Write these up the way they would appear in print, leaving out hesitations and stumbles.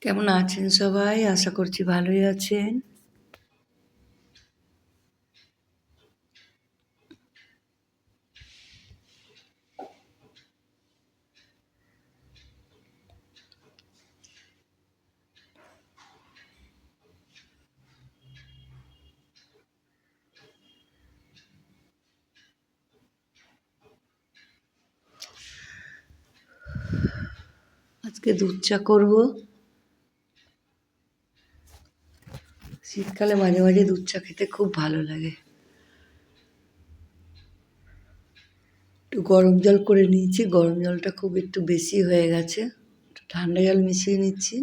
কেমন আছেন সবাই? আশা করছি ভালোই আছেন। আজকে দুধ চা করব। শীতকালে মাঝে মাঝে দুধ চা খেতে খুব ভালো লাগে। একটু গরম জল করে নিয়েছি, গরম জলটা খুব একটু বেশি হয়ে গেছে, একটু ঠান্ডা জল মিশিয়ে নিচ্ছি।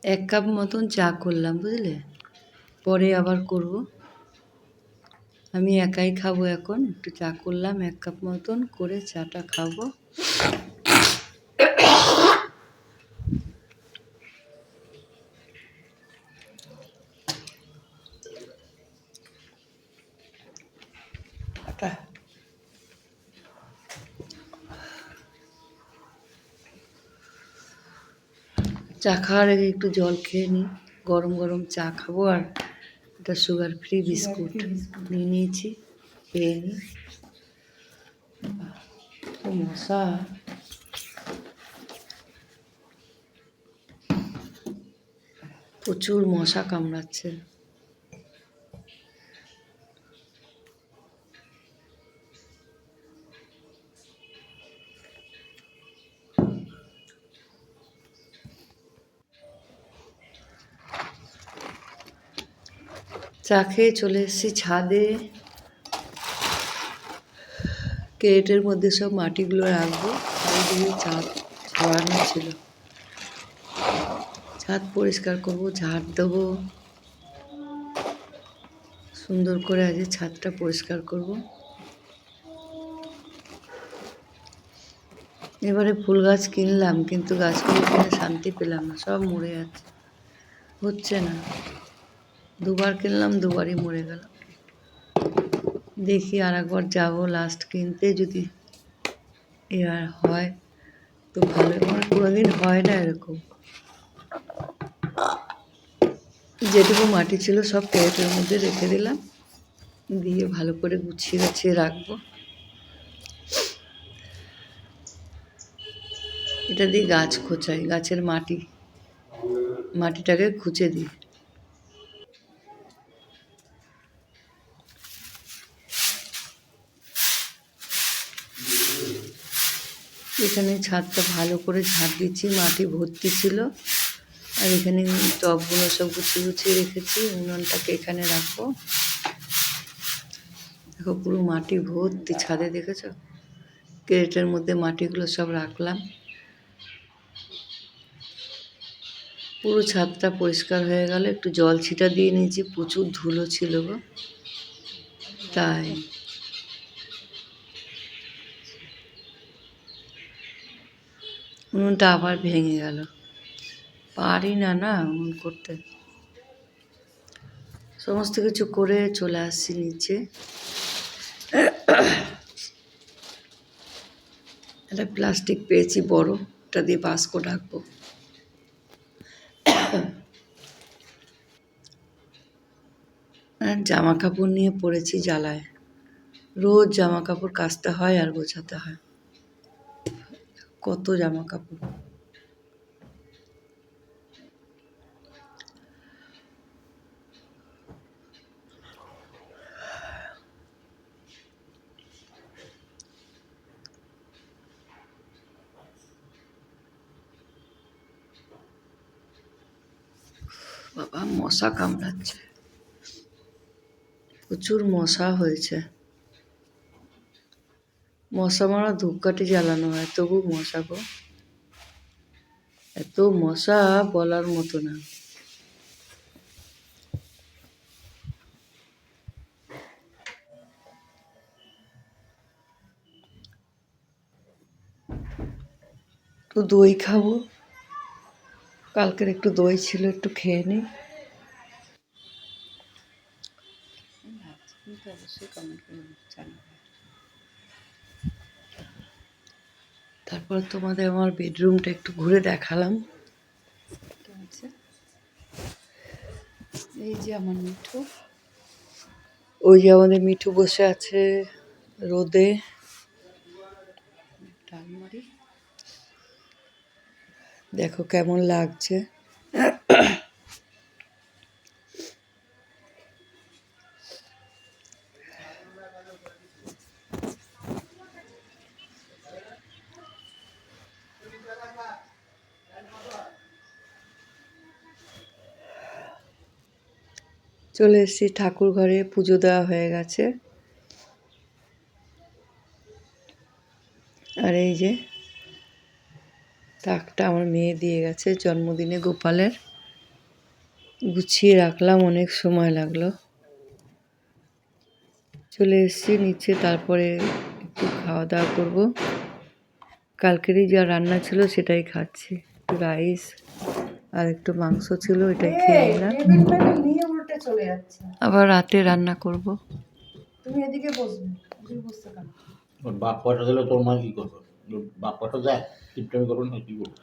এক কাপ মতন চা করলাম, বুঝলে? পরে আবার করব। আমি একাই খাবো এখন। একটু চা করলাম, এক কাপ মতন করে চাটা খাবো। চা খাওয়ার আগে একটু জল খেয়ে নিই। গরম গরম চা খাবো আর একটা সুগার ফ্রি বিস্কুট নিয়ে নিয়েছি, খেয়ে নিই। মশা, প্রচুর মশা কামড়াচ্ছে। চা খেয়ে চলে এসেছি ছাদে। ক্রেটের মধ্যে সব মাটিগুলো রাখবো, চারিদিকে ছাদ ছড়ানো ছিল। ছাদ পরিষ্কার করব, ঝাড় দেবো, সুন্দর করে আজকে ছাদটা পরিষ্কার করব। এবারে ফুল গাছ কিনলাম, কিন্তু গাছগুলো কিনে শান্তি পেলাম না, সব মরে যাচ্ছে, হচ্ছে না। দুবার কিনলাম, দুবারই মরে গেল। দেখি আর একবার যাবো লাস্ট কিনতে, যদি এবার হয় তো ভালো। আমার কোনোদিন হয় না এরকম। যেটুকু মাটি ছিল সব ক্যারেটের মধ্যে রেখে দিলাম, দিয়ে ভালো করে গুছিয়ে গাছিয়ে রাখবো। এটা দিয়ে গাছ খোঁচাই, গাছের মাটিটাকে খুঁচে দিই। এখানে ছাদটা ভালো করে ঝাড় দিচ্ছি, মাটি ভর্তি ছিল। আর এখানে টবগুলো সব গুছিয়ে গুছিয়ে রেখেছি। উনুনটাকে এখানে রাখবো। দেখো পুরো মাটি ভর্তি ছাদে, দেখেছো? ক্রেটের মধ্যে মাটিগুলো সব রাখলাম। পুরো ছাদটা পরিষ্কার হয়ে গেল। একটু জল ছিটা দিয়ে নিয়েছি, প্রচুর ধুলো ছিল গো, তাই। উনুনটা আবার ভেঙে গেল, পারি না উনুন করতে। সমস্ত কিছু করে চলে আসছি নিচে। একটা প্লাস্টিক পেয়েছি বড়, ওটা দিয়ে বাস্ক ঢাকবো। জামা কাপড় নিয়ে পড়েছি জ্বালায়, রোজ জামা কাপড় কাচতে হয় আর গোছাতে হয়, কত জামা কাপড়। বাবা মশা কামড়াচ্ছে, প্রচুর মশা হয়েছে। মশা মারা ধূপকাঠি জ্বালানো হয়, তবু মশা গো, এত মশা বলার মতো না। একটু দই খাবো, কালকের একটু দই ছিল, একটু খেয়ে নিই। তারপর তোমাদের আমার বেডরুমটা একটু ঘুরে দেখালাম। এই যে আমার মিঠু, ওই যে আমাদের মিঠু বসে আছে রোদে। টালমারি দেখো কেমন লাগছে। চলে এসেছি ঠাকুর ঘরে, পুজো দেওয়া হয়ে গেছে। আর এই যে তাকটা আমার মেয়ে দিয়ে গেছে জন্মদিনে গোপালের, গুছিয়ে রাখলাম, অনেক সময় লাগলো। চলে এসেছি নিচে, তারপরে একটু খাওয়া দাওয়া করবো। কালকেরই যা রান্না ছিল সেটাই খাচ্ছি, একটু রাইস আর একটু মাংস ছিল, এটাই খেয়ে নিলাম। আবার রাতে রান্না করব। তুমি এদিকে বসবে, এদিকে বসতে কেন? ওর বাপ পয়সা দিলে তোর মা কি করবে? বাপ পয়সা দেয়, টিপটামি করবে না, কি করবে?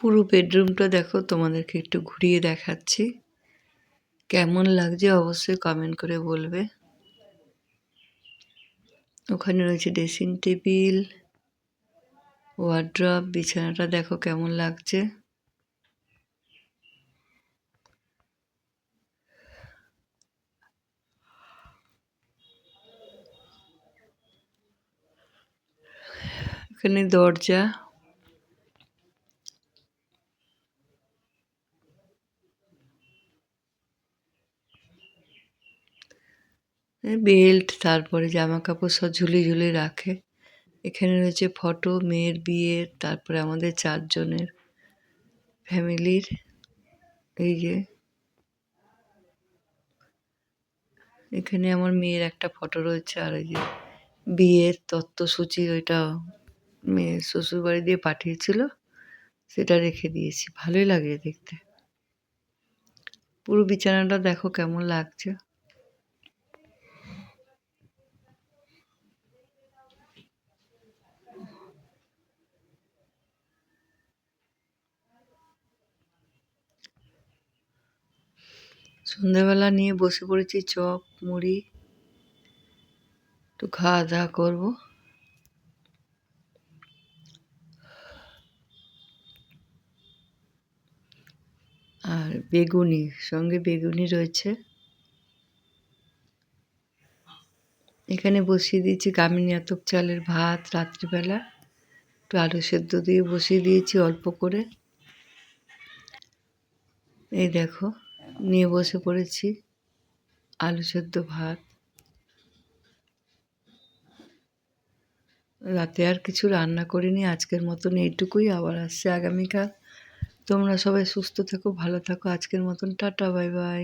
পুরো বেডরুমটা দেখো, তোমাদেরকে একটু ঘুরিয়ে দেখাচ্ছি। কেমন লাগছে অবশ্যই কমেন্ট করে বলবে। ওখানে রয়েছে ড্রেসিং টেবিল, ওয়ার্ড্রপ, বিছানাটা দেখো কেমন লাগছে। এখানে দরজা, বেল্ট, তারপরে জামা কাপড় সব ঝুলিয়ে ঝুলিয়ে রাখে। এখানে রয়েছে ফটো মেয়ের বিয়ের, তারপরে আমাদের 4 জনের ফ্যামিলির। এই যে এখানে আমার মেয়ের একটা ফটো রয়েছে, আর এই যে বিয়ের তত্ত্বসূচি, ওইটা মেয়ের শ্বশুরবাড়ি দিয়ে পাঠিয়েছিল, সেটা রেখে দিয়েছি, ভালোই লাগে দেখতে। পুরো বিছানাটা দেখো কেমন লাগছে। সন্ধ্যাবেলা নিয়ে বসে পড়েছি চপ মুড়ি, একটু খাওয়া দাওয়া করবো। আর বেগুনি, সঙ্গে বেগুনি রয়েছে। এখানে বসিয়ে দিয়েছি কামিনী আতপ চালের ভাত রাত্রিবেলা, একটু আলু সেদ্ধ দিয়ে বসিয়ে দিয়েছি অল্প করে। এই দেখো নিয়ে বসে পড়েছি আলু সেদ্ধ ভাত। রাতে আর কিছু রান্না করিনি, আজকের মতন এইটুকুই, আবার আসছে আগামীকাল। তোমরা সবাই সুস্থ থেকো, ভালো থাকো, আজকের মতন টাটা, বাই বাই।